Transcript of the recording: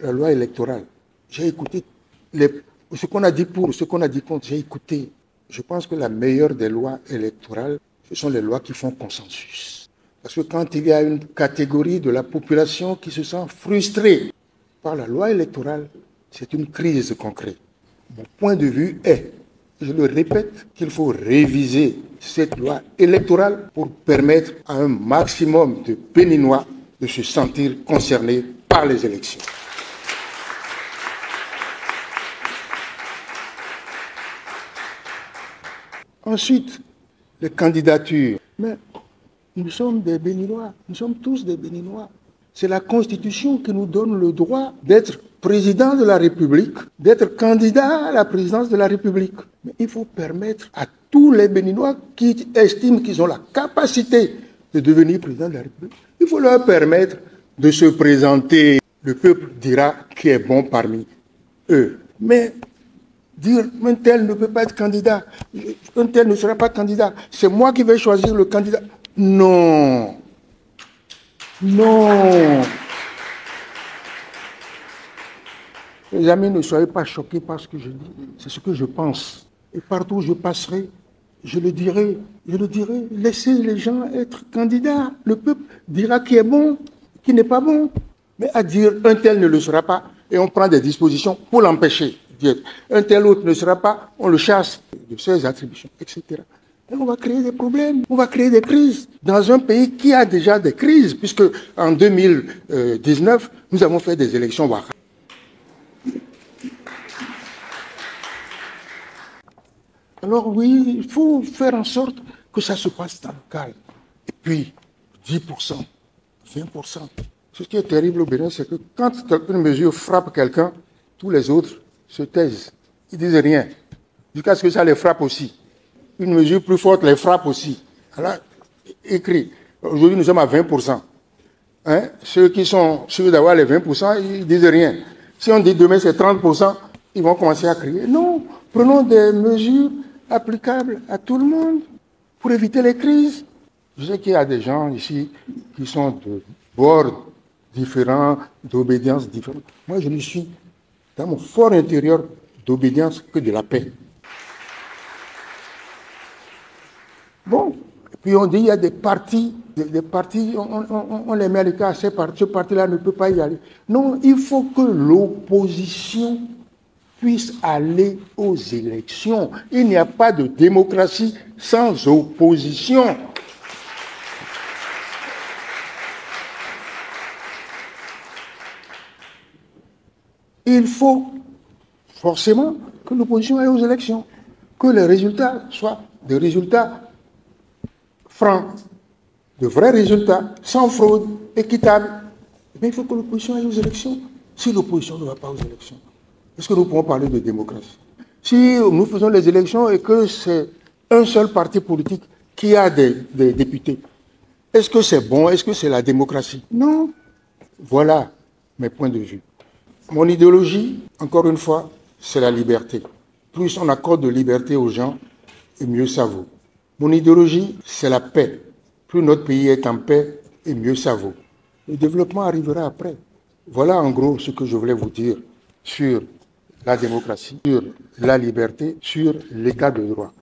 la loi électorale. J'ai écouté ce qu'on a dit pour, ce qu'on a dit contre. J'ai écouté. Je pense que la meilleure des lois électorales, ce sont les lois qui font consensus. Parce que quand il y a une catégorie de la population qui se sent frustrée par la loi électorale, c'est une crise concrète. Mon point de vue est, je le répète, qu'il faut réviser cette loi électorale pour permettre à un maximum de Béninois de se sentir concernés par les élections. Ensuite, les candidatures. Mais nous sommes des Béninois, nous sommes tous des Béninois. C'est la Constitution qui nous donne le droit d'être président de la République, d'être candidat à la présidence de la République. Mais il faut permettre à tous les Béninois qui estiment qu'ils ont la capacité de devenir président de la République, il faut leur permettre de se présenter. Le peuple dira qui est bon parmi eux. Mais dire un tel ne peut pas être candidat, un tel ne sera pas candidat, c'est moi qui vais choisir le candidat. Non. Non. Les amis, ne soyez pas choqués par ce que je dis. C'est ce que je pense. Et partout où je passerai, je le dirai. Je le dirai. Laissez les gens être candidats. Le peuple dira qui est bon, qui n'est pas bon. Mais à dire un tel ne le sera pas, et on prend des dispositions pour l'empêcher d'être. Un tel autre ne sera pas, on le chasse de ses attributions, etc. Et on va créer des problèmes, on va créer des crises dans un pays qui a déjà des crises, puisque en 2019, nous avons fait des élections Ouattara. Alors oui, il faut faire en sorte que ça se passe dans le calme. Et puis, 10%, 20%. Ce qui est terrible au Bénin, c'est que quand une mesure frappe quelqu'un, tous les autres se taisent. Ils disent rien. Jusqu'à ce que ça les frappe aussi. Une mesure plus forte les frappe aussi. Alors, écrit. Aujourd'hui, nous sommes à 20%. Hein? Ceux qui sont sûrs d'avoir les 20%, ils disent rien. Si on dit demain c'est 30%, ils vont commencer à crier. Non, prenons des mesures applicables à tout le monde pour éviter les crises. Je sais qu'il y a des gens ici qui sont de bords différents, d'obédience différente. Moi, je ne suis dans mon fort intérieur d'obédience que de la paix. Bon, et puis on dit il y a des partis, on les met à l'écart, ce parti-là ne peut pas y aller. Non, il faut que l'opposition puisse aller aux élections. Il n'y a pas de démocratie sans opposition. Il faut forcément que l'opposition aille aux élections, que les résultats soient des résultats francs, de vrais résultats, sans fraude, équitables. Mais il faut que l'opposition aille aux élections. Si l'opposition ne va pas aux élections, est-ce que nous pouvons parler de démocratie? Si nous faisons les élections et que c'est un seul parti politique qui a des députés, est-ce que c'est bon? Est-ce que c'est la démocratie? Non. Voilà mes points de vue. Mon idéologie, encore une fois, c'est la liberté. Plus on accorde de liberté aux gens, et mieux ça vaut. Mon idéologie, c'est la paix. Plus notre pays est en paix, et mieux ça vaut. Le développement arrivera après. Voilà en gros ce que je voulais vous dire sur la démocratie, sur la liberté, sur l'état de droit.